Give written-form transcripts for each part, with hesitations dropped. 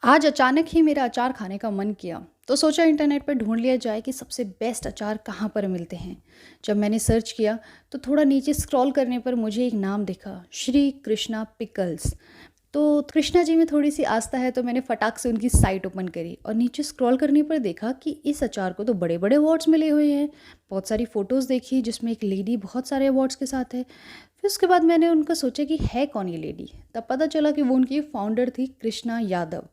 आज अचानक ही मेरा अचार खाने का मन किया तो सोचा इंटरनेट पर ढूंढ लिया जाए कि सबसे बेस्ट अचार कहाँ पर मिलते हैं। जब मैंने सर्च किया तो थोड़ा नीचे स्क्रॉल करने पर मुझे एक नाम दिखा, श्री कृष्णा पिकल्स। तो कृष्णा जी में थोड़ी सी आस्था है तो मैंने फटाक से उनकी साइट ओपन करी और नीचे स्क्रॉल करने पर देखा कि इस अचार को तो बड़े बड़े अवार्ड्स मिले हुए हैं। बहुत सारी फ़ोटोज़ देखी जिसमें एक लेडी बहुत सारे अवार्ड्स के साथ है। फिर उसके बाद मैंने उनका सोचा कि है कौन ये लेडी, तब पता चला कि वो उनकी फाउंडर थी कृष्णा यादव।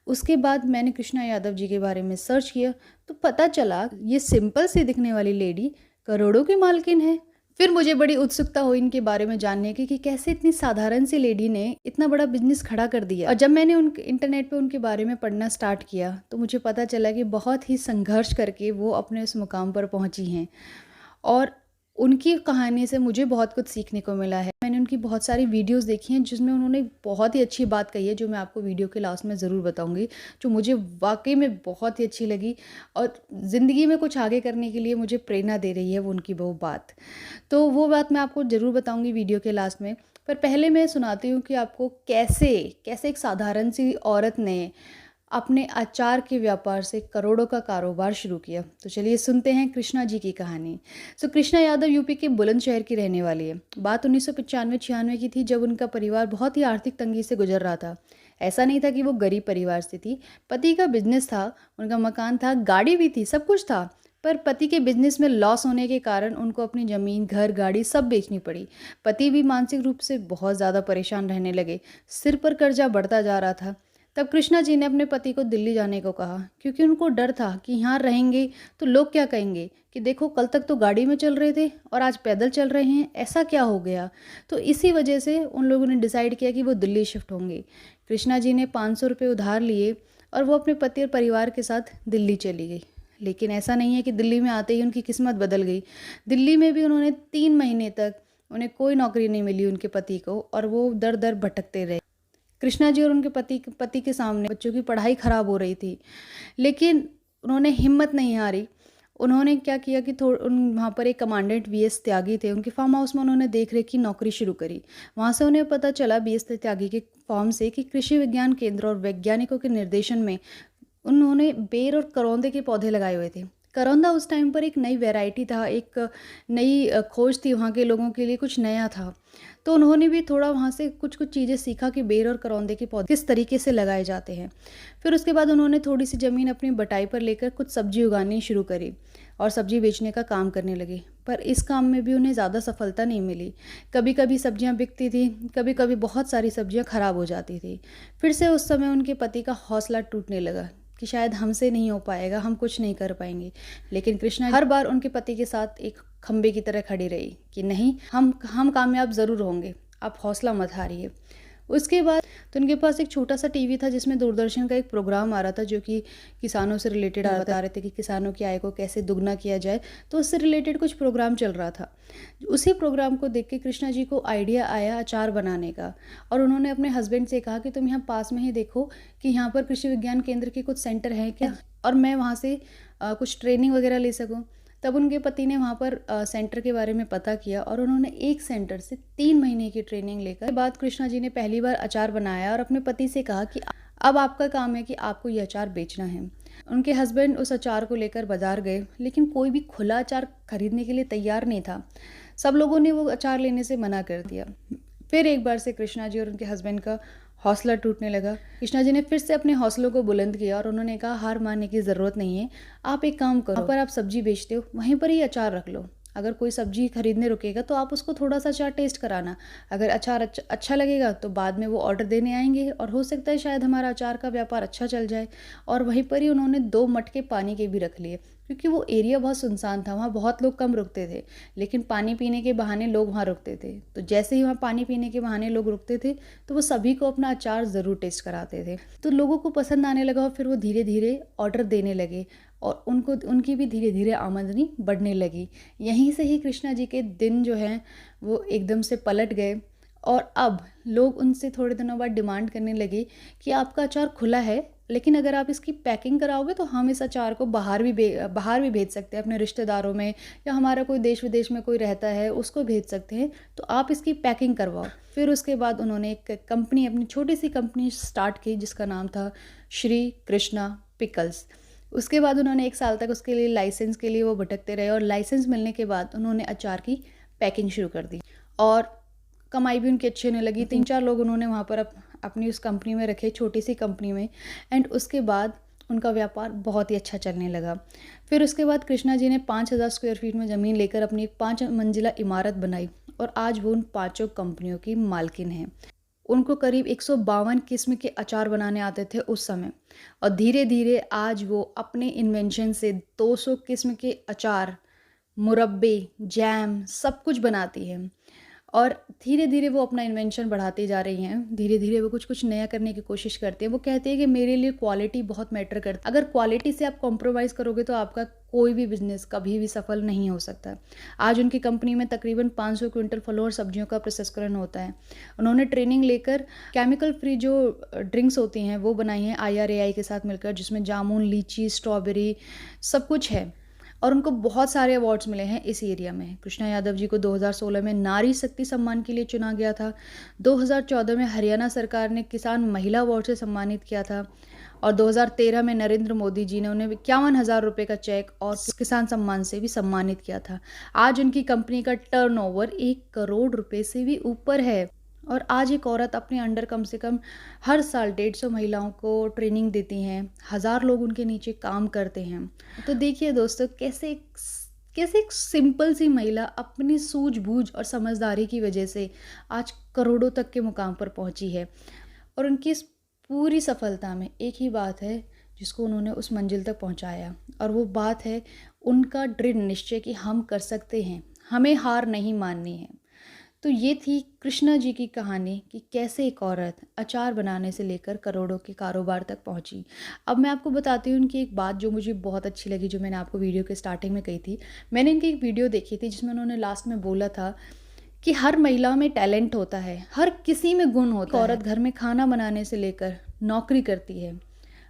उसके बाद मैंने कृष्णा यादव जी के बारे में सर्च किया तो पता चला ये सिंपल सी दिखने वाली लेडी करोड़ों की मालकिन है। फिर मुझे बड़ी उत्सुकता हुई इनके बारे में जानने की कि कैसे इतनी साधारण सी लेडी ने इतना बड़ा बिजनेस खड़ा कर दिया। और जब मैंने उन इंटरनेट पे उनके बारे में पढ़ना स्टार्ट किया तो मुझे पता चला कि बहुत ही संघर्ष करके वो अपने उस मुकाम पर पहुंची हैं। और उनकी कहानी से मुझे बहुत कुछ सीखने को मिला है। मैंने उनकी बहुत सारी वीडियोस देखी हैं जिसमें उन्होंने बहुत ही अच्छी बात कही है, जो मैं आपको वीडियो के लास्ट में ज़रूर बताऊंगी, जो मुझे वाकई में बहुत ही अच्छी लगी और ज़िंदगी में कुछ आगे करने के लिए मुझे प्रेरणा दे रही है वो उनकी वो बात। तो वो बात मैं आपको ज़रूर बताऊंगी वीडियो के लास्ट में। पर पहले मैं सुनाती हूँ कि आपको कैसे कैसे एक साधारण सी औरत ने अपने अचार के व्यापार से करोड़ों का कारोबार शुरू किया। तो चलिए सुनते हैं कृष्णा जी की कहानी। कृष्णा यादव यूपी के बुलंदशहर की रहने वाली है। बात 1995-96 की थी, जब उनका परिवार बहुत ही आर्थिक तंगी से गुजर रहा था। ऐसा नहीं था कि वो गरीब परिवार से थी। पति का बिजनेस था, उनका मकान था, गाड़ी भी थी, सब कुछ था। पर पति के बिजनेस में लॉस होने के कारण उनको अपनी ज़मीन, घर, गाड़ी सब बेचनी पड़ी। पति भी मानसिक रूप से बहुत ज़्यादा परेशान रहने लगे। सिर पर कर्जा बढ़ता जा रहा था। तब कृष्णा जी ने अपने पति को दिल्ली जाने को कहा, क्योंकि उनको डर था कि यहाँ रहेंगे तो लोग क्या कहेंगे कि देखो कल तक तो गाड़ी में चल रहे थे और आज पैदल चल रहे हैं, ऐसा क्या हो गया। तो इसी वजह से उन लोगों ने डिसाइड किया कि वो दिल्ली शिफ्ट होंगे। कृष्णा जी ने 500 रुपये उधार लिए और वो अपने पति और परिवार के साथ दिल्ली चली गई। लेकिन ऐसा नहीं है कि दिल्ली में आते ही उनकी किस्मत बदल गई। दिल्ली में भी उन्होंने 3 महीने तक उन्हें कोई नौकरी नहीं मिली उनके पति को, और वो दर दर भटकते रहे। कृष्णा जी और उनके पति के सामने बच्चों की पढ़ाई खराब हो रही थी, लेकिन उन्होंने हिम्मत नहीं हारी। उन्होंने क्या किया कि वहाँ पर एक कमांडेंट वीएस त्यागी थे, उनके फार्म हाउस में उन्होंने देख रेख की नौकरी शुरू करी। वहाँ से उन्हें पता चला बीएस त्यागी के फॉर्म से कि कृषि विज्ञान केंद्र और वैज्ञानिकों के निर्देशन में उन्होंने बेर और करौंदे के पौधे लगाए हुए थे। करौंदा उस टाइम पर एक नई वैरायटी था, एक नई खोज थी, वहाँ के लोगों के लिए कुछ नया था। तो उन्होंने भी थोड़ा वहाँ से कुछ कुछ चीज़ें सीखा कि बेर और करौंदे के पौधे किस तरीके से लगाए जाते हैं। फिर उसके बाद उन्होंने थोड़ी सी ज़मीन अपनी बटाई पर लेकर कुछ सब्जी उगानी शुरू करी और सब्जी बेचने का काम करने लगे। पर इस काम में भी उन्हें ज़्यादा सफलता नहीं मिली। कभी कभी सब्जियां बिकती थी, कभी कभी बहुत सारी सब्जियां खराब हो जाती थी। फिर से उस समय उनके पति का हौसला टूटने लगा कि शायद हमसे नहीं हो पाएगा, हम कुछ नहीं कर पाएंगे। लेकिन कृष्णा हर बार उनके पति के साथ एक खंबे की तरह खड़ी रही कि नहीं, हम कामयाब ज़रूर होंगे, आप हौसला मत हारिए। उसके बाद तो उनके पास एक छोटा सा टीवी था जिसमें दूरदर्शन का एक प्रोग्राम आ रहा था, जो कि किसानों से रिलेटेड बता रहे थे कि किसानों की आय को कैसे दुगना किया जाए। तो उससे रिलेटेड कुछ प्रोग्राम चल रहा था। उसी प्रोग्राम को देख के कृष्णा जी को आइडिया आया अचार बनाने का, और उन्होंने अपने हस्बैंड से कहा कि तुम यहाँ पास में ही देखो कि यहाँ पर कृषि विज्ञान केंद्र के कुछ सेंटर हैं क्या, और मैं वहाँ से कुछ ट्रेनिंग वगैरह ले सकूँ। तब उनके पति ने वहाँ पर सेंटर के बारे में पता किया और उन्होंने एक सेंटर से 3 महीने की ट्रेनिंग लेकर बाद कृष्णा जी ने पहली बार अचार बनाया और अपने पति से कहा कि अब आपका काम है कि आपको ये अचार बेचना है। उनके हस्बैंड उस अचार को लेकर बाजार गए, लेकिन कोई भी खुला अचार खरीदने के लिए तैयार नहीं था। सब लोगों ने वो अचार लेने से मना कर दिया। फिर एक बार से कृष्णा जी और उनके हस्बैंड का हौसला टूटने लगा। कृष्णा जी ने फिर से अपने हौसलों को बुलंद किया और उन्होंने कहा हार मानने की ज़रूरत नहीं है, आप एक काम करो, पर आप सब्जी बेचते हो वहीं पर ही अचार रख लो। अगर कोई सब्जी खरीदने रुकेगा तो आप उसको थोड़ा सा अचार टेस्ट कराना। अगर अचार अच्छा लगेगा तो बाद में वो ऑर्डर देने आएंगे और हो सकता है शायद हमारा अचार का व्यापार अच्छा चल जाए। और वहीं पर ही उन्होंने 2 मटके पानी के भी रख लिए, क्योंकि वो एरिया बहुत सुनसान था, वहाँ बहुत लोग कम रुकते थे, लेकिन पानी पीने के बहाने लोग वहाँ रुकते थे। तो जैसे ही वहाँ पानी पीने के बहाने लोग रुकते थे तो वो सभी को अपना अचार ज़रूर टेस्ट कराते थे। तो लोगों को पसंद आने लगा और फिर वो धीरे धीरे ऑर्डर देने लगे और उनकी भी धीरे धीरे आमदनी बढ़ने लगी। यहीं से ही कृष्णा जी के दिन जो हैं वो एकदम से पलट गए और अब लोग उनसे थोड़े दिनों बाद डिमांड करने लगे कि आपका अचार खुला है, लेकिन अगर आप इसकी पैकिंग कराओगे तो हम इस अचार को बाहर भी भेज सकते हैं अपने रिश्तेदारों में, या हमारा कोई देश विदेश में कोई रहता है उसको भेज सकते हैं, तो आप इसकी पैकिंग करवाओ। फिर उसके बाद उन्होंने एक कंपनी, अपनी छोटी सी कंपनी स्टार्ट की जिसका नाम था श्री कृष्णा पिकल्स। उसके बाद उन्होंने 1 साल तक उसके लिए लाइसेंस के लिए वो भटकते रहे, और लाइसेंस मिलने के बाद उन्होंने अचार की पैकिंग शुरू कर दी और कमाई भी उनकी अच्छी होने लगी। 3-4 लोग उन्होंने वहाँ पर अपनी उस कंपनी में रखे, छोटी सी कंपनी में, एंड उसके बाद उनका व्यापार बहुत ही अच्छा चलने लगा। फिर उसके बाद कृष्णा जी ने 5000 स्क्वायर फीट में ज़मीन लेकर अपनी एक 5 मंजिला इमारत बनाई, और आज वो उन 5 कंपनियों की मालकिन हैं। उनको करीब 152 किस्म के अचार बनाने आते थे उस समय, और धीरे धीरे आज वो अपने इन्वेंशन से 200 किस्म के अचार, मुरब्बे, जैम सब कुछ बनाती हैं। और धीरे धीरे वो अपना इन्वेंशन बढ़ाती जा रही हैं। धीरे धीरे वो कुछ कुछ नया करने की कोशिश करती हैं। वो कहती है कि मेरे लिए क्वालिटी बहुत मैटर करती है। अगर क्वालिटी से आप कॉम्प्रोमाइज़ करोगे तो आपका कोई भी बिजनेस कभी भी सफल नहीं हो सकता। आज उनकी कंपनी में तकरीबन 500 क्विंटल फलों और सब्जियों का प्रसंस्करण होता है। उन्होंने ट्रेनिंग लेकर केमिकल फ्री जो ड्रिंक्स होती हैं वो बनाई हैं IRAI के साथ मिलकर, जिसमें जामुन, लीची, स्ट्रॉबेरी सब कुछ है, और उनको बहुत सारे अवार्ड्स मिले हैं इस एरिया में। कृष्णा यादव जी को 2016 में नारी शक्ति सम्मान के लिए चुना गया था। 2014 में हरियाणा सरकार ने किसान महिला अवार्ड से सम्मानित किया था, और 2013 में नरेंद्र मोदी जी ने उन्हें 51,000 रुपये का चेक और किसान सम्मान से भी सम्मानित किया था। आज उनकी कंपनी का टर्नओवर 1 करोड़ रुपए से भी ऊपर है, और आज एक औरत अपने अंडर कम से कम हर साल 150 महिलाओं को ट्रेनिंग देती हैं। 1000 लोग उनके नीचे काम करते हैं। तो देखिए दोस्तों, कैसे एक सिंपल सी महिला अपनी सूझबूझ और समझदारी की वजह से आज करोड़ों तक के मुकाम पर पहुंची है। और उनकी इस पूरी सफलता में एक ही बात है जिसको उन्होंने उस मंजिल तक पहुंचाया, और वो बात है उनका दृढ़ निश्चय कि हम कर सकते हैं, हमें हार नहीं माननी है। तो ये थी कृष्णा जी की कहानी कि कैसे एक औरत अचार बनाने से लेकर करोड़ों के कारोबार तक पहुंची। अब मैं आपको बताती हूँ उनकी एक बात जो मुझे बहुत अच्छी लगी, जो मैंने आपको वीडियो के स्टार्टिंग में कही थी। मैंने इनकी एक वीडियो देखी थी जिसमें उन्होंने लास्ट में बोला था कि हर महिला में टैलेंट होता है, हर किसी में गुण होता है। औरत घर में खाना बनाने से लेकर नौकरी करती है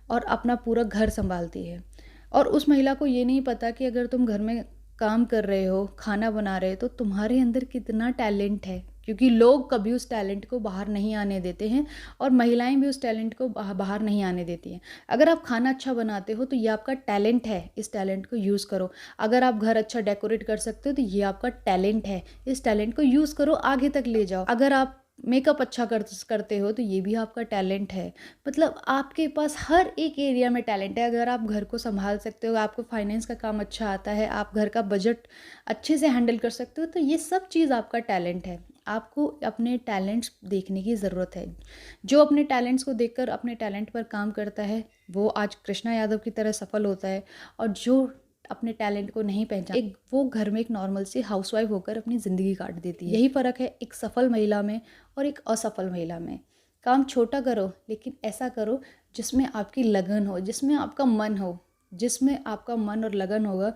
और अपना पूरा घर संभालती है, और उस महिला को ये नहीं पता कि अगर तुम घर में काम कर रहे हो, खाना बना रहे हो, तो तुम्हारे अंदर कितना टैलेंट है, क्योंकि लोग कभी उस टैलेंट को बाहर नहीं आने देते हैं, और महिलाएं भी उस टैलेंट को बाहर नहीं आने देती हैं। अगर आप खाना अच्छा बनाते हो तो ये आपका टैलेंट है, इस टैलेंट को यूज़ करो। अगर आप घर अच्छा डेकोरेट कर सकते हो तो ये आपका टैलेंट है, इस टैलेंट को यूज़ करो, आगे तक ले जाओ। अगर आप मेकअप अच्छा करते हो तो ये भी आपका टैलेंट है। मतलब आपके पास हर एक एरिया में टैलेंट है। अगर आप घर को संभाल सकते हो, आपको फाइनेंस का काम अच्छा आता है, आप घर का बजट अच्छे से हैंडल कर सकते हो, तो ये सब चीज़ आपका टैलेंट है। आपको अपने टैलेंट्स देखने की ज़रूरत है। जो अपने टैलेंट्स को देखकर अपने टैलेंट पर काम करता है वो आज कृष्णा यादव की तरह सफल होता है, और जो अपने टैलेंट को नहीं पहचान, वो घर में एक नॉर्मल सी हाउसवाइफ होकर अपनी ज़िंदगी काट देती है। यही फ़र्क है एक सफल महिला में और एक असफल महिला में। काम छोटा करो, लेकिन ऐसा करो जिसमें आपकी लगन हो, जिसमें आपका मन हो, जिसमें आपका मन और लगन होगा।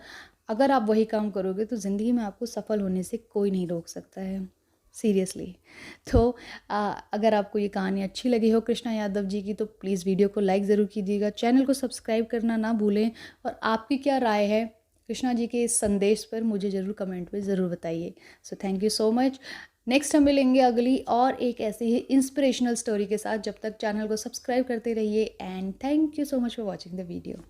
अगर आप वही काम करोगे तो ज़िंदगी में आपको सफल होने से कोई नहीं रोक सकता है, सीरियसली। तो अगर आपको ये कहानी अच्छी लगी हो कृष्णा यादव जी की, तो प्लीज़ वीडियो को लाइक ज़रूर कीजिएगा, चैनल को सब्सक्राइब करना ना भूलें, और आपकी क्या राय है कृष्णा जी के इस संदेश पर मुझे ज़रूर कमेंट में ज़रूर बताइए। So thank you so much. Next हम मिलेंगे अगली और एक ऐसी ही इंस्पिरेशनल स्टोरी के साथ। जब तक चैनल को सब्सक्राइब करते रहिए, and thank you so much for watching the video.